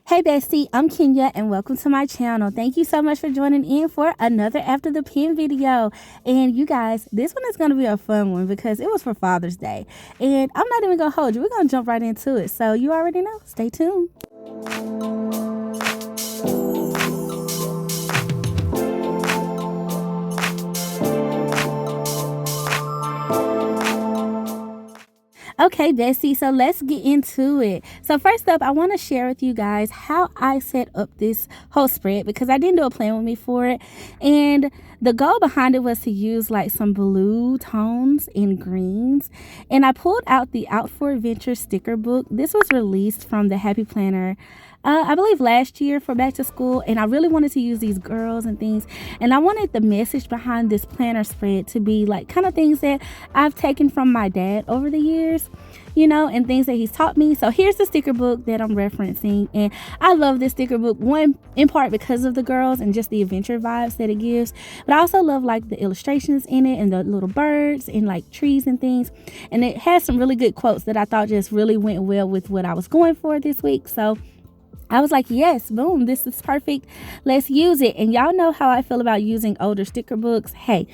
Hey bestie, I'm Kenya and welcome to my channel. Thank you so much for joining in for another After the Pen video. And you guys, this one is going to be a fun one because it was for Father's Day. And I'm not even going to hold you. We're going to jump right into it. So you already know. Stay tuned. Okay, Bessie, so let's get into it. So first up, I want to share with you guys how I set up this whole spread because I didn't do a plan with me for it. And the goal behind it was to use like some blue tones and greens. And I pulled out the Out for Adventure sticker book. This was released from the Happy Planner I believe last year for back to school, and I really wanted to use these girls and things, and I wanted the message behind this planner spread to be like kind of things that I've taken from my dad over the years, you know, and things that he's taught me. So here's the sticker book that I'm referencing, and I love this sticker book, one in part because of the girls and just the adventure vibes that it gives, but I also love like the illustrations in it and the little birds and like trees and things, and it has some really good quotes that I thought just really went well with what I was going for this week. So I was like, yes, boom, this is perfect. Let's use it. And y'all know how I feel about using older sticker books. Hey,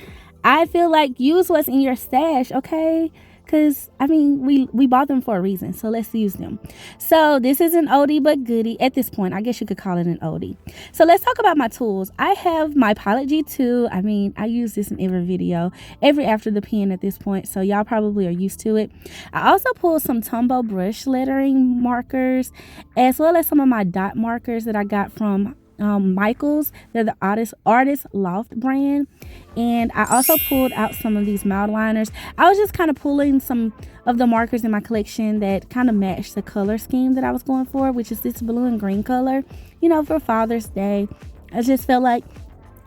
I feel like use what's in your stash, okay? Because, I mean, we bought them for a reason, so let's use them. So this is an oldie but goodie at this point. I guess you could call it an oldie. So let's talk about my tools. I have my Pilot G2. I mean, I use this in every video, every After the Pen at this point, so y'all probably are used to it. I also pulled some Tombow brush lettering markers, as well as some of my dot markers that I got from Michael's. They're the artist Loft brand. And I also pulled out some of these mild liners. I was just kind of pulling some of the markers in my collection that kind of matched the color scheme that I was going for, which is this blue and green color, you know, for Father's Day. I just felt like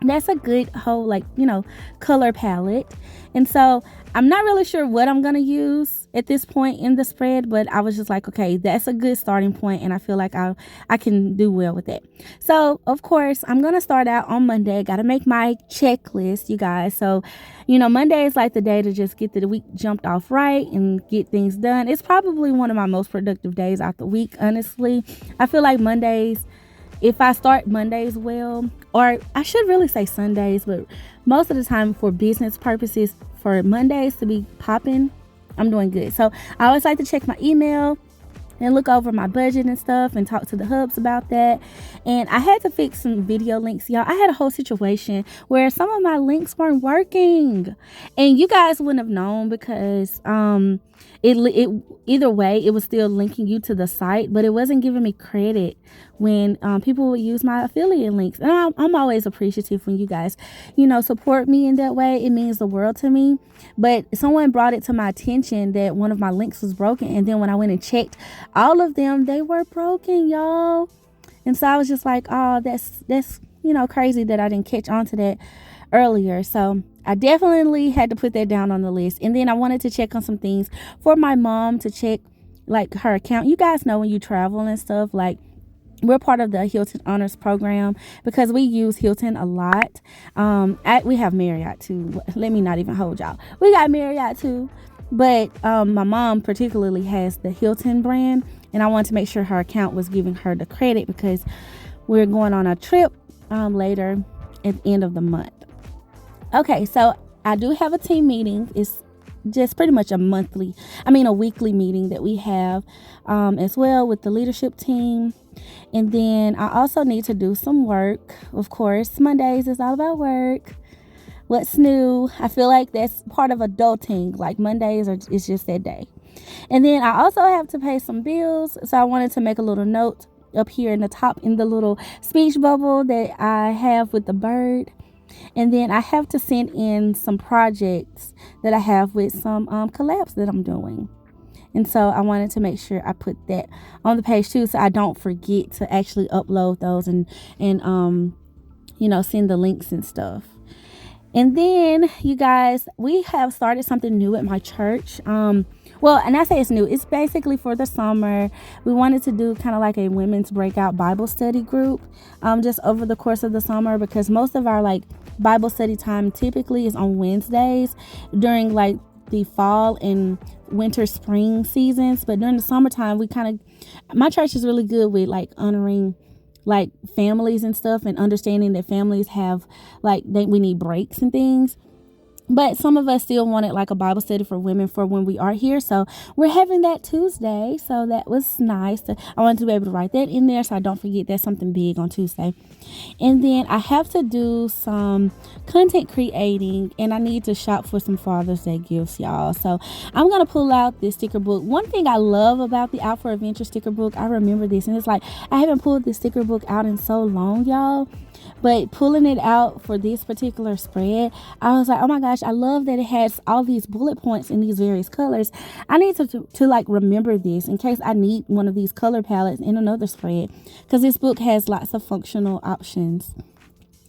that's a good whole, like, you know, color palette. And so I'm not really sure what I'm gonna use at this point in the spread, but I was just like, okay, that's a good starting point, and I feel like I can do well with it. So of course I'm gonna start out on Monday. Gotta make my checklist, you guys. So, you know, Monday is like the day to just get the week jumped off right and get things done. It's probably one of my most productive days out the week, honestly. I feel like Mondays, if I start Mondays well, or I should really say Sundays, but most of the time for business purposes, for Mondays to be popping, I'm doing good. So I always like to check my email and look over my budget and stuff and talk to the hubs about that. And I had to fix some video links, y'all. I had a whole situation where some of my links weren't working, and you guys wouldn't have known because it either way it was still linking you to the site, but it wasn't giving me credit when people would use my affiliate links. And I'm always appreciative when you guys, you know, support me in that way. It means the world to me. But someone brought it to my attention that one of my links was broken, and then when I went and checked all of them, they were broken, y'all. And so I was just like, oh, that's you know, crazy that I didn't catch on to that earlier. So I definitely had to put that down on the list. And then I wanted to check on some things for my mom, to check like her account. You guys know when you travel and stuff, like we're part of the Hilton Honors program because we use Hilton a lot. We have Marriott too. Let me not even hold y'all. We got Marriott too. But my mom particularly has the Hilton brand, and I wanted to make sure her account was giving her the credit because we're going on a trip later at the end of the month. Okay, so I do have a team meeting. It's just pretty much a weekly meeting that we have as well with the leadership team. And then I also need to do some work. Of course, Mondays is all about work. What's new? I feel like that's part of adulting. Like Mondays it's just that day. And then I also have to pay some bills. So I wanted to make a little note up here in the top in the little speech bubble that I have with the bird. And then I have to send in some projects that I have with some collabs that I'm doing. And so I wanted to make sure I put that on the page too, so I don't forget to actually upload those and you know, send the links and stuff. And then, you guys, we have started something new at my church. Well, and I say it's new. It's basically for the summer. We wanted to do kind of like a women's breakout Bible study group just over the course of the summer, because most of our like Bible study time typically is on Wednesdays during like the fall and winter, spring seasons. But during the summertime, my church is really good with like honoring like families and stuff, and understanding that families have like we need breaks and things. But some of us still wanted like a Bible study for women for when we are here. So we're having that Tuesday. So that was nice. I wanted to be able to write that in there so I don't forget that's something big on Tuesday. And then I have to do some content creating, and I need to shop for some Father's Day gifts, y'all. So I'm going to pull out this sticker book. One thing I love about the Out for Adventure sticker book, I remember this, and it's like I haven't pulled this sticker book out in so long, y'all. But pulling it out for this particular spread, I was like, oh my gosh, I love that it has all these bullet points in these various colors. I need to like remember this in case I need one of these color palettes in another spread, because this book has lots of functional options.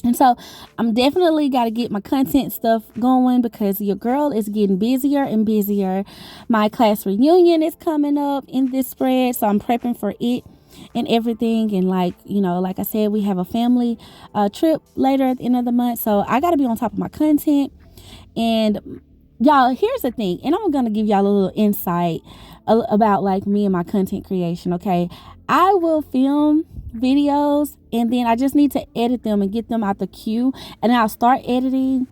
And so I'm definitely got to get my content stuff going, because your girl is getting busier and busier. My class reunion is coming up in this spread, so I'm prepping for it and everything. And like, you know, like I said, we have a family trip later at the end of the month, so I got to be on top of my content. And y'all, here's the thing, and I'm gonna give y'all a little insight about like me and my content creation. Okay, I will film videos, and then I just need to edit them and get them out the queue, and I'll start editing,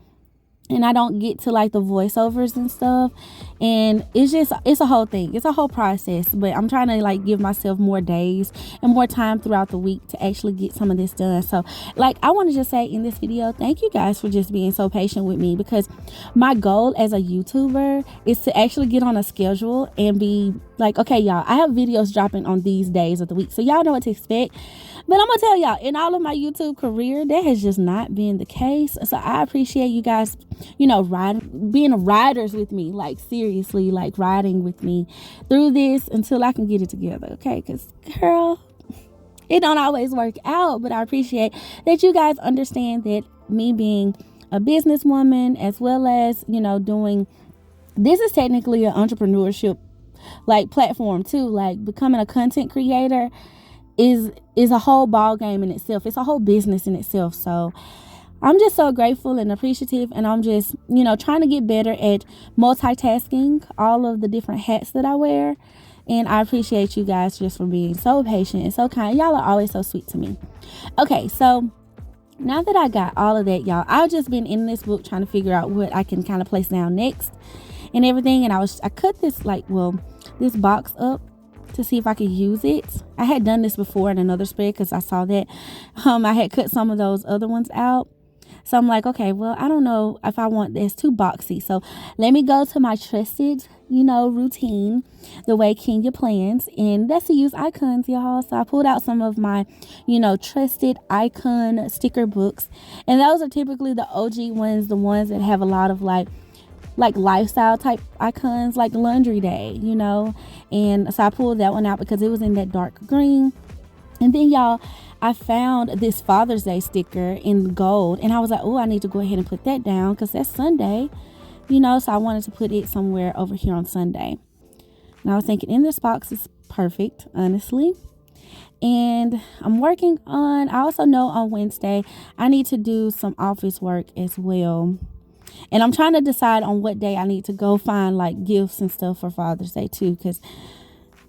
and I don't get to like the voiceovers and stuff. And it's a whole thing. It's a whole process, but I'm trying to like give myself more days and more time throughout the week to actually get some of this done. So like, I want to just say in this video, thank you guys for just being so patient with me, because my goal as a YouTuber is to actually get on a schedule and be like, okay, y'all, I have videos dropping on these days of the week, so y'all know what to expect. But I'm gonna tell y'all, in all of my YouTube career, that has just not been the case. So I appreciate you guys, you know, being riders with me, like seriously, like riding with me through this until I can get it together. Okay, because girl, it don't always work out, but I appreciate that you guys understand that me being a businesswoman, as well as, you know, this is technically an entrepreneurship like platform too. Like becoming a content creator is a whole ball game in itself. It's a whole business in itself. So I'm just so grateful and appreciative, and I'm just, you know, trying to get better at multitasking all of the different hats that I wear. And I appreciate you guys just for being so patient and so kind. Y'all are always so sweet to me. Okay, so now that I got all of that, y'all, I've just been in this book trying to figure out what I can kind of place down next and everything. And I cut this this box up to see if I could use it. I had done this before in another spread, because I saw that I had cut some of those other ones out. So I'm like, okay, well, I don't know if I want this too boxy. So let me go to my trusted, you know, routine, the way Kenya plans, and that's to use icons, y'all. So I pulled out some of my, you know, trusted icon sticker books, and those are typically the OG ones, the ones that have a lot of like lifestyle type icons, like laundry day, you know. And so I pulled that one out because it was in that dark green. And then y'all, I found this Father's Day sticker in gold, and I was like, oh, I need to go ahead and put that down because that's Sunday, you know. So I wanted to put it somewhere over here on Sunday, and I was thinking in this box is perfect, honestly. And I'm working on, I also know on Wednesday I need to do some office work as well. And I'm trying to decide on what day I need to go find like gifts and stuff for Father's Day too. Because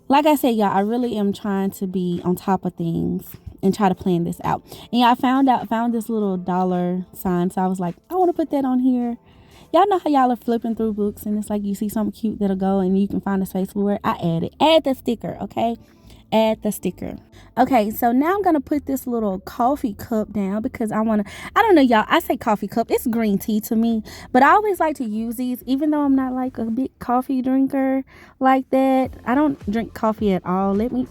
like I said, y'all, I really am trying to be on top of things and try to plan this out. And yeah, I found this little dollar sign. So I was like, I want to put that on here. Y'all know how y'all are flipping through books and it's like you see something cute that'll go and you can find a space for it. I add the sticker, okay? Add the sticker. Okay, so now I'm gonna put this little coffee cup down because I don't know, y'all, I say coffee cup, it's green tea to me, but I always like to use these even though I'm not like a big coffee drinker like that. I don't drink coffee at all. Let me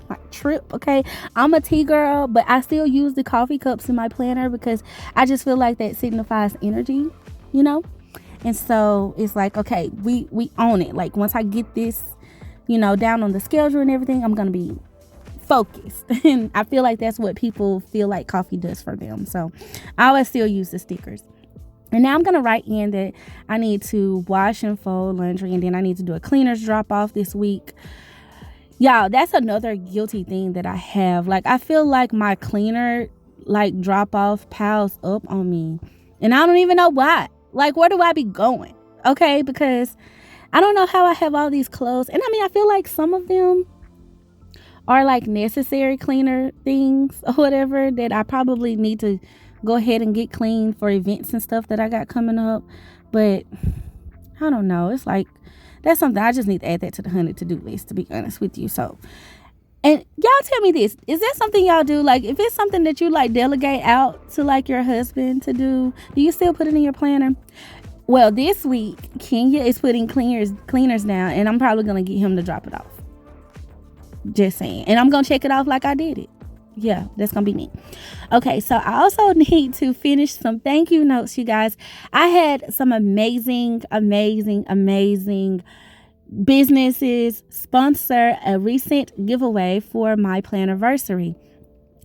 like trip, okay? I'm a tea girl, but I still use the coffee cups in my planner because I just feel like that signifies energy, you know. And so it's like, okay, we own it. Like once I get this, you know, down on the schedule and everything, I'm gonna be focused. And I feel like that's what people feel like coffee does for them. So I always still use the stickers. And now I'm gonna write in that I need to wash and fold laundry, and then I need to do a cleaner's drop off this week. Y'all, that's another guilty thing that I have. Like I feel like my cleaner like drop off piles up on me, and I don't even know why. Like where do I be going? Okay, because I don't know how I have all these clothes. And I mean, I feel like some of them are like necessary cleaner things or whatever that I probably need to go ahead and get clean for events and stuff that I got coming up. But I don't know. It's like that's something I just need to add that to the 100 to-do list, to be honest with you. So, and y'all tell me this, is that something y'all do? Like, if it's something that you like delegate out to like your husband to do you still put it in your planner? Well, this week Kenya is putting cleaners down, and I'm probably gonna get him to drop it off. Just saying. And I'm gonna check it off like I did it. Yeah, that's gonna be me. Okay, so I also need to finish some thank you notes, you guys. I had some amazing businesses sponsor a recent giveaway for my planiversary.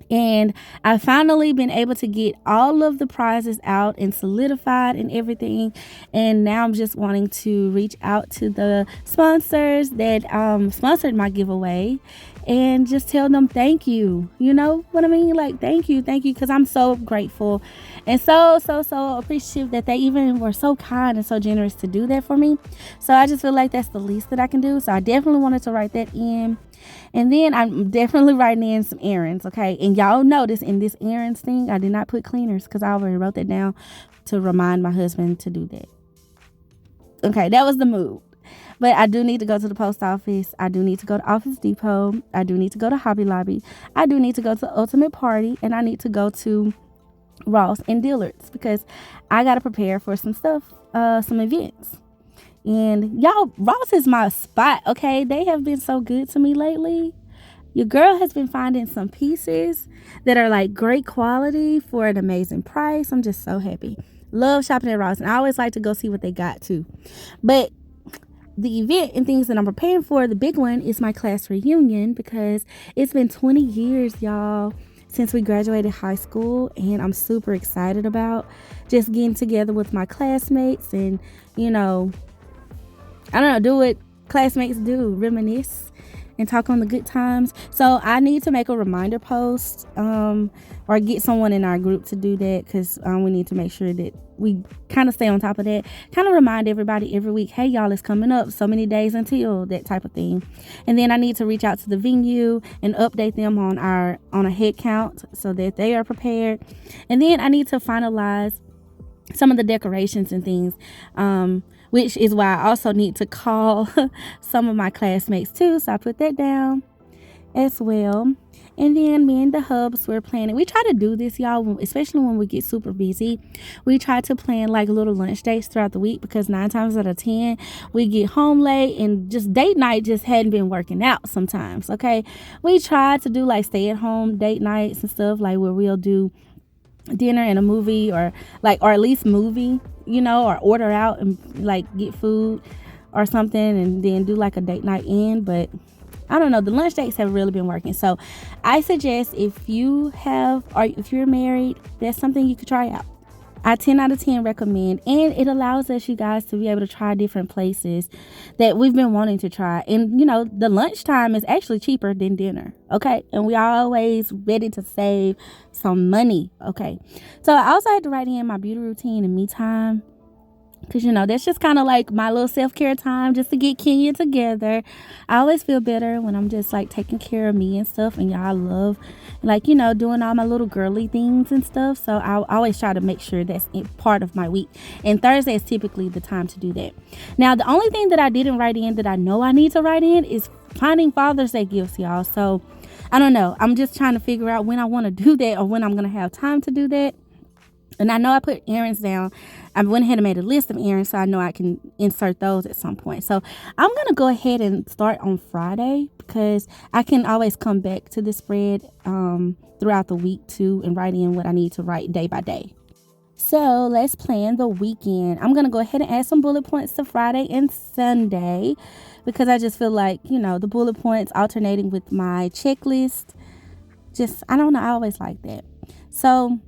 And I finally been able to get all of the prizes out and solidified and everything. And now I'm just wanting to reach out to the sponsors that sponsored my giveaway and just tell them thank you. You know what I mean? Like, thank you, because I'm so grateful and so appreciative that they even were so kind and so generous to do that for me. So I just feel like that's the least that I can do. So I definitely wanted to write that in. And then I'm definitely writing in some errands, okay? And y'all notice in this errands thing, I did not put cleaners because I already wrote that down to remind my husband to do that. Okay, that was the mood. But I do need to go to the post office. I do need to go to Office Depot. I do need to go to Hobby Lobby. I do need to go to Ultimate Party. And I need to go to Ross and Dillard's because I got to prepare for some stuff, some events. And y'all, Ross is my spot, okay? They have been so good to me lately. Your girl has been finding some pieces that are like great quality for an amazing price. I'm just so happy. Love shopping at Ross. And I always like to go see what they got too. But the event and things that I'm preparing for, the big one is my class reunion because it's been 20 years, y'all, since we graduated high school. And I'm super excited about just getting together with my classmates and, you know, I don't know, do what classmates do, reminisce and talk on the good times. So I need to make a reminder post or get someone in our group to do that because we need to make sure that we kind of stay on top of that. Kind of remind everybody every week, hey, y'all, it's coming up so many days until, that type of thing. And then I need to reach out to the venue and update them on a head count so that they are prepared. And then I need to finalize some of the decorations and things, which is why I also need to call some of my classmates too. So I put that down as well. And then me and the hubs, we're planning. We try to do this, y'all, especially when we get super busy. We try to plan like little lunch dates throughout the week because 9 times out of 10, we get home late and just date night just hadn't been working out sometimes, okay? We try to do like stay at home date nights and stuff like where we'll do dinner and a movie or at least movie, you know, or order out and like get food or something and then do like a date night in. But I don't know, the lunch dates have really been working. So I suggest if you're married, that's something you could try out. I 10 out of 10 recommend, and it allows us, you guys, to be able to try different places that we've been wanting to try. And you know, the lunchtime is actually cheaper than dinner, okay? And we are always ready to save some money, okay? So I also had to write in my beauty routine and me time, because, you know, that's just kind of like my little self-care time just to get Kenya together. I always feel better when I'm just like taking care of me and stuff. And y'all love like, you know, doing all my little girly things and stuff. So I always try to make sure that's part of my week. And Thursday is typically the time to do that. Now, the only thing that I didn't write in that I know I need to write in is finding Father's Day gifts, y'all. So I don't know. I'm just trying to figure out when I want to do that or when I'm going to have time to do that. And I know I put errands down. I went ahead and made a list of errands so I know I can insert those at some point. So I'm going to go ahead and start on Friday because I can always come back to the spread throughout the week too and write in what I need to write day by day. So let's plan the weekend. I'm going to go ahead and add some bullet points to Friday and Sunday because I just feel like, you know, the bullet points alternating with my checklist. Just, I don't know. I always like that. So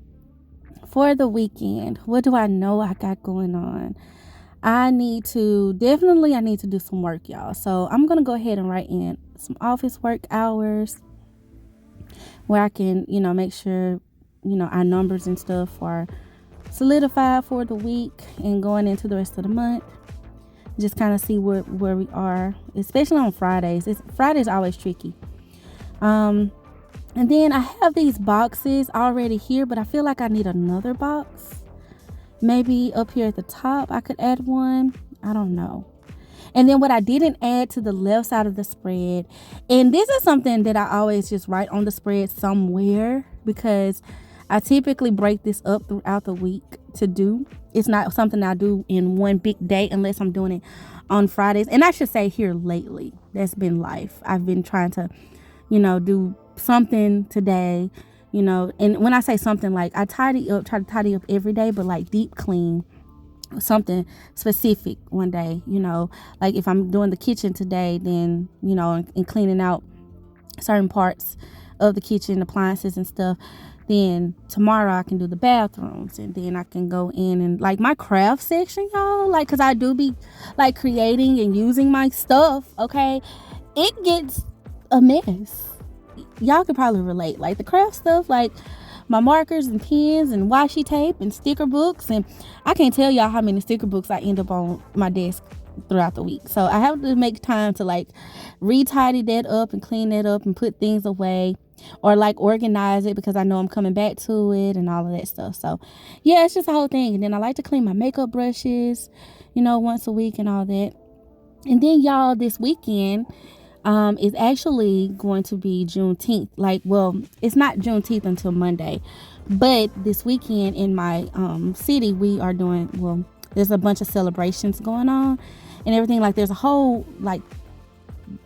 for the weekend, what do I know I got going on? I need to do some work, y'all. So I'm going to go ahead and write in some office work hours where I can, you know, make sure, you know, our numbers and stuff are solidified for the week and going into the rest of the month. just kind of see where we are, especially on Fridays. Friday's always tricky. And then I have these boxes already here, but I feel like I need another box. Maybe up here at the top I could add one. I don't know. And then what I didn't add to the left side of the spread, and this is something that I always just write on the spread somewhere, because I typically break this up throughout the week to do. It's not something I do in one big day unless I'm doing it on Fridays. And I should say here lately, that's been life. I've been trying to, do something today, and when I say something, like I try to tidy up every day, but like deep clean something specific one day, like if I'm doing the kitchen today, then, and cleaning out certain parts of the kitchen, appliances and stuff, then tomorrow I can do the bathrooms, and then I can go in and like my craft section, y'all, like, cause I do be like creating and using my stuff. Okay. It gets a mess. Y'all could probably relate, like the craft stuff, like my markers and pens and washi tape and sticker books, and I can't tell y'all how many sticker books I end up on my desk throughout the week. So I have to make time to like retidy that up and clean that up and put things away, or like organize it, because I know I'm coming back to it and all of that stuff. So yeah, it's just a whole thing. And then I like to clean my makeup brushes, once a week and all that. And then y'all, this weekend is actually going to be Juneteenth. Like, well, it's not Juneteenth until Monday, but this weekend in my city, we are doing, well, there's a bunch of celebrations going on and everything. Like, there's a whole, like,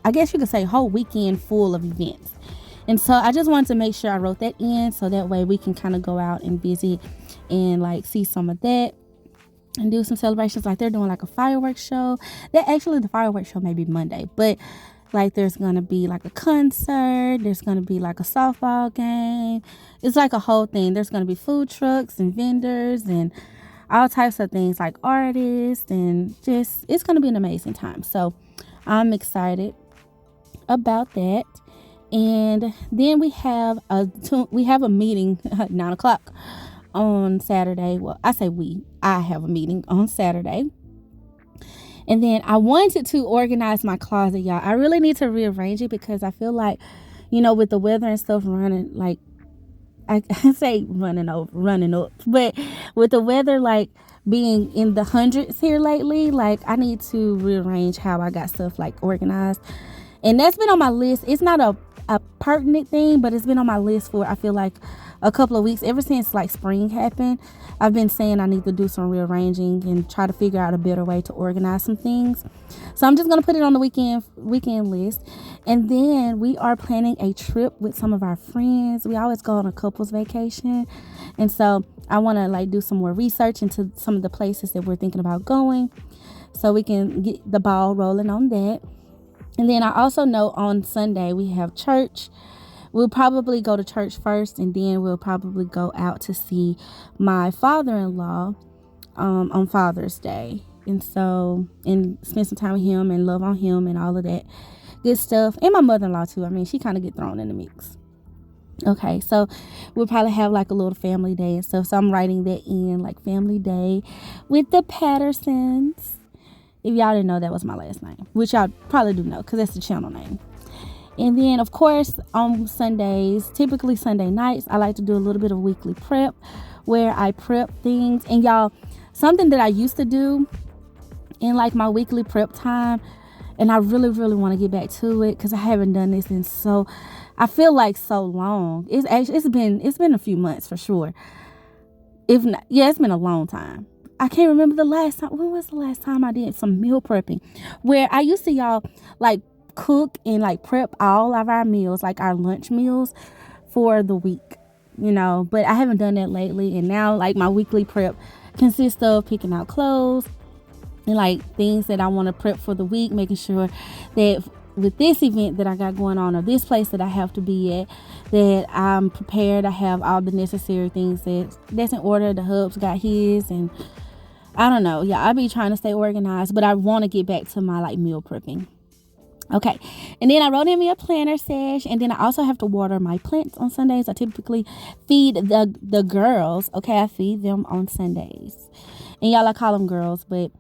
I guess you could say whole weekend full of events. And so I just wanted to make sure I wrote that in, so that way we can kind of go out and visit and like see some of that and do some celebrations. Like, they're doing like a fireworks show. The fireworks show may be Monday, but like there's gonna be like a concert, there's gonna be like a softball game. It's like a whole thing. There's gonna be food trucks and vendors and all types of things, like artists, and just, it's gonna be an amazing time. So I'm excited about that. And then we have a meeting at 9:00 on Saturday. Well, I have a meeting on Saturday. And then I wanted to organize my closet, y'all. I really need to rearrange it, because I feel like, with the weather and stuff running, like, I say running up, but with the weather, like, being in the hundreds here lately, like, I need to rearrange how I got stuff, like, organized. And that's been on my list. It's not a pertinent thing, but it's been on my list for, I feel like, a couple of weeks. Ever since like spring happened, I've been saying I need to do some rearranging and try to figure out a better way to organize some things. So I'm just going to put it on the weekend list. And then we are planning a trip with some of our friends. We always go on a couples vacation. And so I want to like do some more research into some of the places that we're thinking about going, so we can get the ball rolling on that. And then I also know on Sunday we have church. We'll probably go to church first, and then we'll probably go out to see my father-in-law on Father's Day. And so, and spend some time with him and love on him and all of that good stuff. And my mother-in-law too. I mean, she kind of get thrown in the mix. Okay, so we'll probably have like a little family day and stuff. So I'm writing that in, like family day with the Pattersons. If y'all didn't know, that was my last name, which y'all probably do know, because that's the channel name. And then, of course, on Sundays, typically Sunday nights, I like to do a little bit of weekly prep, where I prep things. And y'all, something that I used to do in like my weekly prep time, and I really, really want to get back to it, because I haven't done this in I feel like so long. It's been a few months for sure. If not, yeah, it's been a long time. I can't remember the last time. When was the last time I did some meal prepping, where I used to, y'all, like cook and like prep all of our meals, like our lunch meals for the week, but I haven't done that lately. And now like my weekly prep consists of picking out clothes and like things that I want to prep for the week, making sure that with this event that I got going on, or this place that I have to be at, that I'm prepared. I have all the necessary things that's in order. The hub's got his, and I don't know. Yeah, I'll be trying to stay organized, but I want to get back to my like meal prepping. Okay, and then I wrote in me a planner sesh, and then I also have to water my plants on Sundays. I typically feed the girls. Okay, I feed them on Sundays, and y'all, I call them girls, but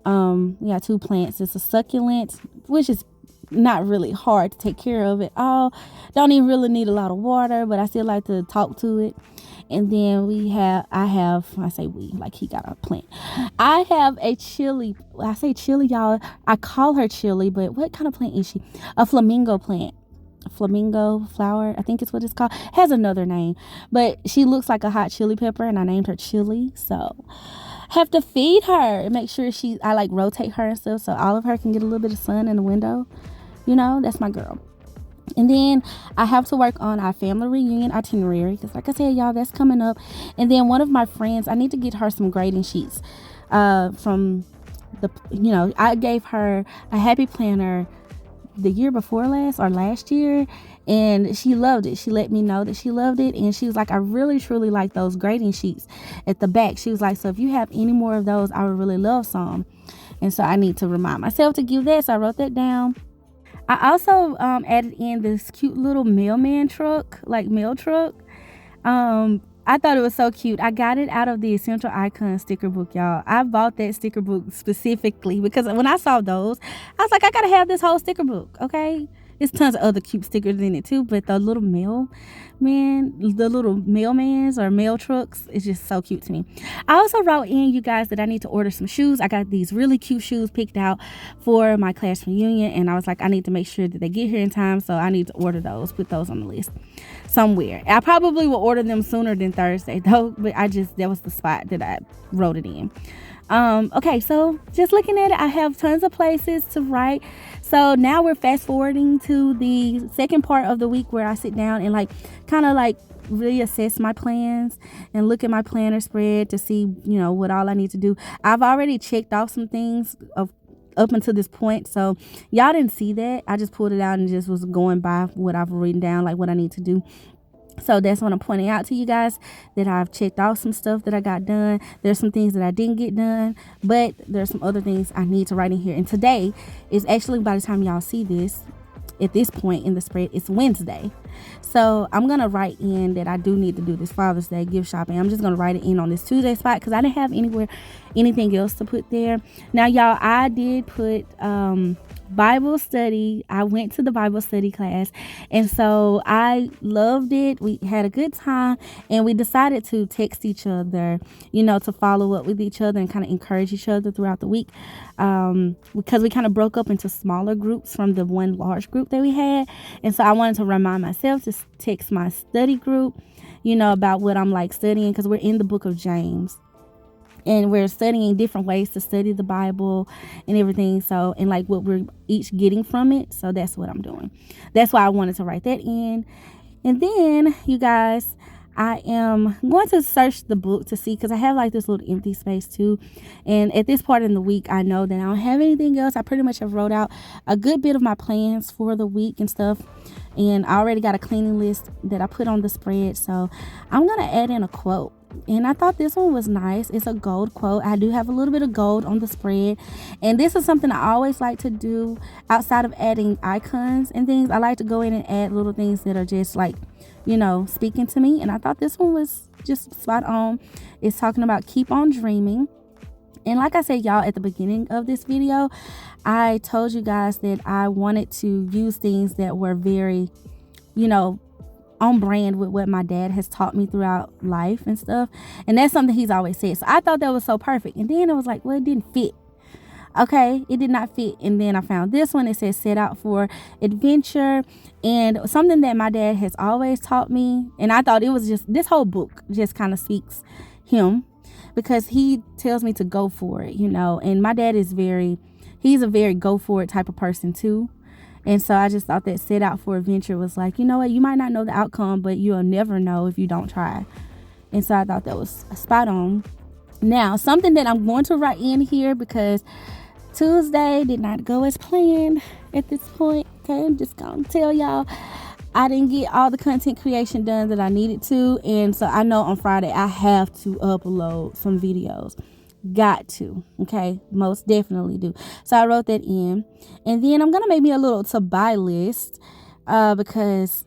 We got 2 plants. It's a succulent, which is not really hard to take care of at all. Don't even really need a lot of water, but I still like to talk to it. And then I say we, like he got a plant. I have a chili. I say chili, y'all. I call her chili, but what kind of plant is she? A flamingo plant. Flamingo flower, I think it's what it's called. Has another name, but she looks like a hot chili pepper, and I named her Chili. So have to feed her and make sure I like rotate her and stuff so all of her can get a little bit of sun in the window. That's my girl. And then I have to work on our family reunion itinerary because, like I said, y'all, that's coming up. And then one of my friends, I need to get her some grading sheets from I gave her a happy planner the year before last or last year, and she loved it. She let me know that she loved it, and she was like, I really truly like those grading sheets at the back. She was like, so if you have any more of those, I would really love some. And so I need to remind myself to give that, so I wrote that down. I also added in this cute little mailman truck, like mail truck. I thought it was so cute. I got it out of the Essential Icon sticker book, y'all. I bought that sticker book specifically because when I saw those, I was like, I gotta have this whole sticker book, okay? There's tons of other cute stickers in it too, but the little mailmans or mail trucks is just so cute to me. I also wrote in, you guys, that I need to order some shoes. I got these really cute shoes picked out for my class reunion, and I was like, I need to make sure that they get here in time, so I need to order those, put those on the list somewhere. I probably will order them sooner than Thursday though, but that was the spot that I wrote it in. Okay, so just looking at it, I have tons of places to write. So now we're fast forwarding to the second part of the week where I sit down and kind of reassess my plans and look at my planner spread to see, what all I need to do. I've already checked off some things up until this point, so y'all didn't see that. I just pulled it out and just was going by what I've written down, like what I need to do. So that's what I'm pointing out to you guys, that I've checked off some stuff that I got done. There's some things that I didn't get done, but there's some other things I need to write in here. And today is actually, by the time y'all see this, at this point in the spread, it's Wednesday. So I'm going to write in that I do need to do this Father's Day gift shopping. I'm just going to write it in on this Tuesday spot because I didn't have anything else to put there. Now, y'all, I did put Bible study. I went to the Bible study class, and so I loved it. We had a good time, and we decided to text each other, to follow up with each other and kind of encourage each other throughout the week, because we kind of broke up into smaller groups from the one large group that we had. And so I wanted to remind myself to text my study group, about what I'm studying, because we're in the book of James. And we're studying different ways to study the Bible and everything. So, and what we're each getting from it. So that's what I'm doing. That's why I wanted to write that in. And then, you guys, I am going to search the book to see, because I have this little empty space too. And at this part in the week, I know that I don't have anything else. I pretty much have wrote out a good bit of my plans for the week and stuff. And I already got a cleaning list that I put on the spread. So I'm going to add in a quote. And I thought this one was nice. It's a gold quote. I do have a little bit of gold on the spread. And this is something I always like to do outside of adding icons and things. I like to go in and add little things that are just speaking to me. And I thought this one was just spot on. It's talking about keep on dreaming. And like I said, y'all, at the beginning of this video, I told you guys that I wanted to use things that were very, on brand with what my dad has taught me throughout life and stuff. And that's something he's always said. So I thought that was so perfect. And then it was well, it didn't fit. Okay, it did not fit. And then I found this one. It says set out for adventure, and something that my dad has always taught me. And I thought it was just, this whole book just kind of speaks him, because he tells me to go for it, and my dad he's a very go for it type of person too. And so I just thought that set out for adventure was you know what, you might not know the outcome, but you'll never know if you don't try. And so I thought that was spot on. Now, something that I'm going to write in here, because Tuesday did not go as planned at this point. Okay, I'm just going to tell y'all, I didn't get all the content creation done that I needed to. And so I know on Friday I have to upload some videos. Got to. Okay, most definitely do. So I wrote that in. And then I'm going to make me a little to buy list, because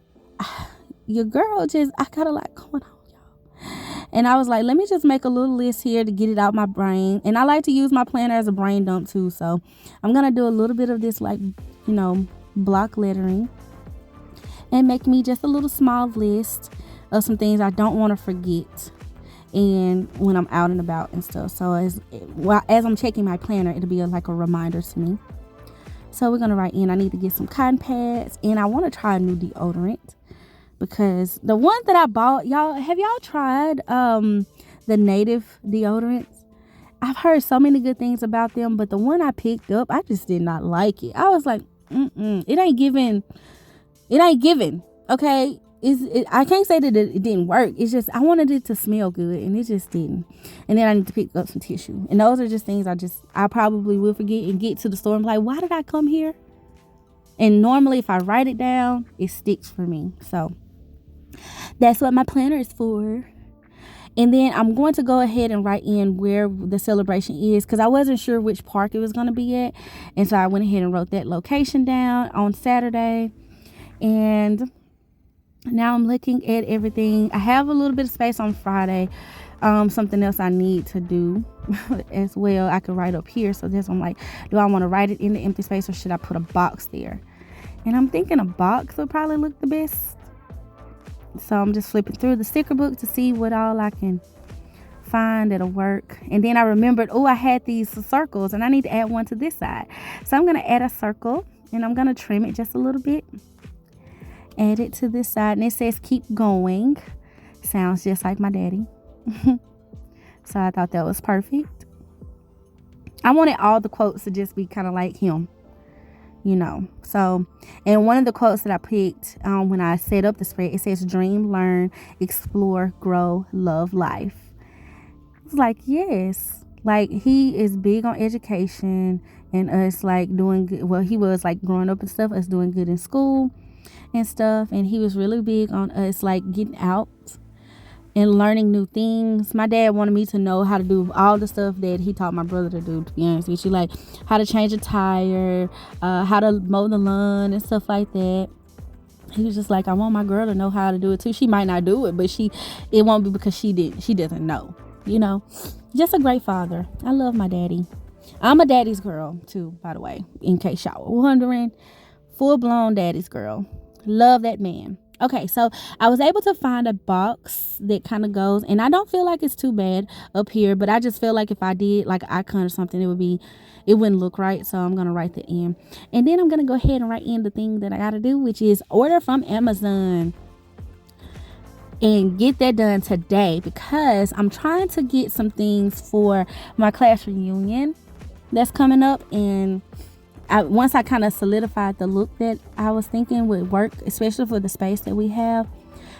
your girl I got a lot going on, y'all. And I was like, let me just make a little list here to get it out my brain. And I like to use my planner as a brain dump too. So I'm going to do a little bit of this, like, block lettering, and make me just a little small list of some things I don't want to forget, and when I'm out and about and stuff. So as I'm checking my planner, it'll be like a reminder to me. So we're going to write in, I need to get some cotton pads, and I want to try a new deodorant, because the one that I bought, have y'all tried the Native deodorants? I've heard so many good things about them, but the one I picked up, I just did not like it. I was like, it ain't giving. Okay, I can't say that it didn't work. It's just I wanted it to smell good, and it just didn't. And then I need to pick up some tissue, and those are just things I probably will forget and get to the store and be like, why did I come here? And normally if I write it down, it sticks for me. So that's what my planner is for. And then I'm going to go ahead and write in where the celebration is, because I wasn't sure which park it was going to be at. And so I went ahead and wrote that location down on Saturday. And now I'm looking at everything. I have a little bit of space on Friday. Something else I need to do as well, I could write up here. So this, I'm like, do I want to write it in the empty space, or should I put a box there? And I'm thinking a box would probably look the best. So I'm just flipping through the sticker book to see what all I can find that'll work. And then I remembered, I had these circles, and I need to add one to this side. So I'm going to add a circle, and I'm going to trim it just a little bit. Add it to this side, and it says keep going. Sounds just like my daddy. So I thought that was perfect. I wanted all the quotes to just be kind of like him. So, and one of the quotes that I picked when I set up the spread, it says dream, learn, explore, grow, love life. It's like, yes, like he is big on education and us like doing good. Well, he was like growing up and stuff, us doing good in school and stuff. And he was really big on us like getting out and learning new things. My dad wanted me to know how to do all the stuff that he taught my brother to do, to be honest with you, like how to change a tire, how to mow the lawn and stuff like that. He was just like, I want my girl to know how to do it too. She might not do it, but it won't be because she doesn't know, just a great father. I love my daddy. I'm a daddy's girl too, by the way, in case y'all were wondering. Full-blown daddy's girl. Love that man. Okay, so I was able to find a box that kind of goes, and I don't feel like it's too bad up here, but I just feel like if I did like an icon or something, it wouldn't look right. So I'm going to write that in. And then I'm going to go ahead and write in the thing that I got to do, which is order from Amazon and get that done today, because I'm trying to get some things for my class reunion that's coming up. And once I kind of solidified the look that I was thinking would work, especially for the space that we have,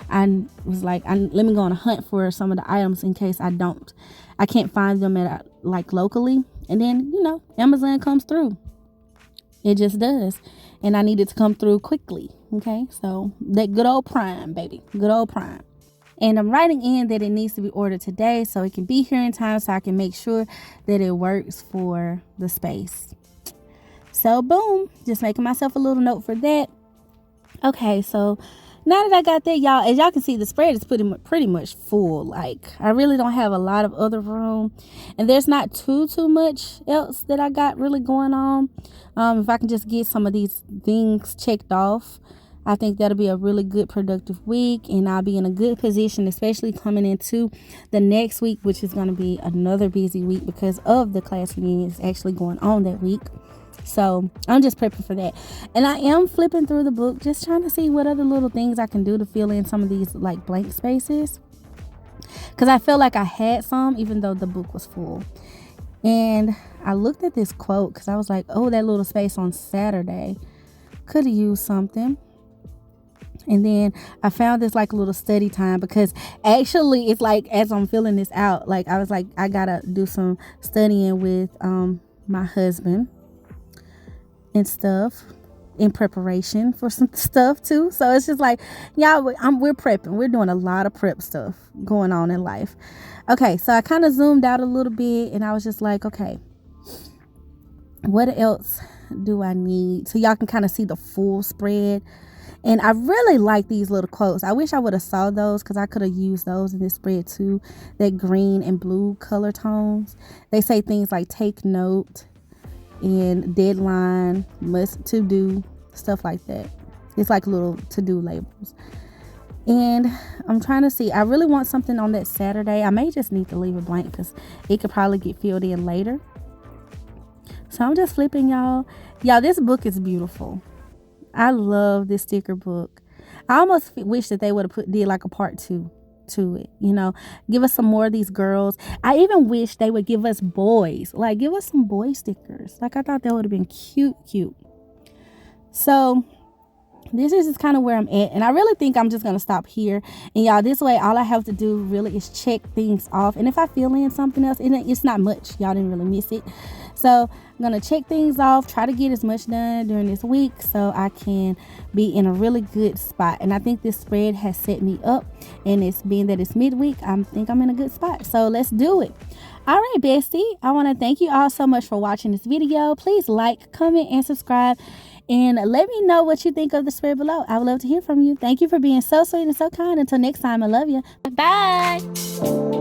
I was like, let me go on a hunt for some of the items in case I can't find them at like locally. And then, Amazon comes through. It just does. And I need it to come through quickly. Okay. So that good old Prime, baby. Good old Prime. And I'm writing in that it needs to be ordered today so it can be here in time so I can make sure that it works for the space. So boom, just making myself a little note for that. Okay, so now that I got that, y'all, as y'all can see, the spread is pretty much full. Like, I really don't have a lot of other room, and there's not too much else that I got really going on. If I can just get some of these things checked off, I think that'll be a really good productive week, and I'll be in a good position, especially coming into the next week, which is going to be another busy week because of the class reunion is actually going on that week. So I'm just prepping for that. And I am flipping through the book, just trying to see what other little things I can do to fill in some of these like blank spaces, because I feel like I had some even though the book was full. And I looked at this quote because I was like, oh, that little space on Saturday could have used something. And then I found this like a little study time, because actually it's like as I'm filling this out, like I was like, I gotta do some studying with my husband and stuff in preparation for some stuff too. So it's just like, yeah, we're prepping. We're doing a lot of prep stuff going on in life. Okay, so I kind of zoomed out a little bit, and I was just like, okay, what else do I need? So y'all can kind of see the full spread. And I really like these little quotes. I wish I would have saw those because I could have used those in this spread too. That green and blue color tones. They say things like take note and deadline, must to do, stuff like that. It's like little to do labels. And I'm trying to see. I really want something on that Saturday. I may just need to leave it blank because it could probably get filled in later. So I'm just flipping, y'all. Y'all, this book is beautiful. I love this sticker book. I almost wish that they would have did like a part 2 to it, you know, give us some more of these girls. I even wish they would give us boys, like give us some boy stickers. Like I thought that would have been cute. So this is just kind of where I'm at, and I really think I'm just gonna stop here. And y'all, this way all I have to do really is check things off, and if I fill in something else, it's not much, y'all didn't really miss it. So I'm gonna check things off, try to get as much done during this week so I can be in a really good spot. And I think this spread has set me up, and it's being that it's midweek, I think I'm in a good spot. So let's do it. All right, bestie, I want to thank you all so much for watching this video. Please like, comment, and subscribe, and let me know what you think of the spread below. I would love to hear from you. Thank you for being so sweet and so kind. Until next time, I love you. Bye.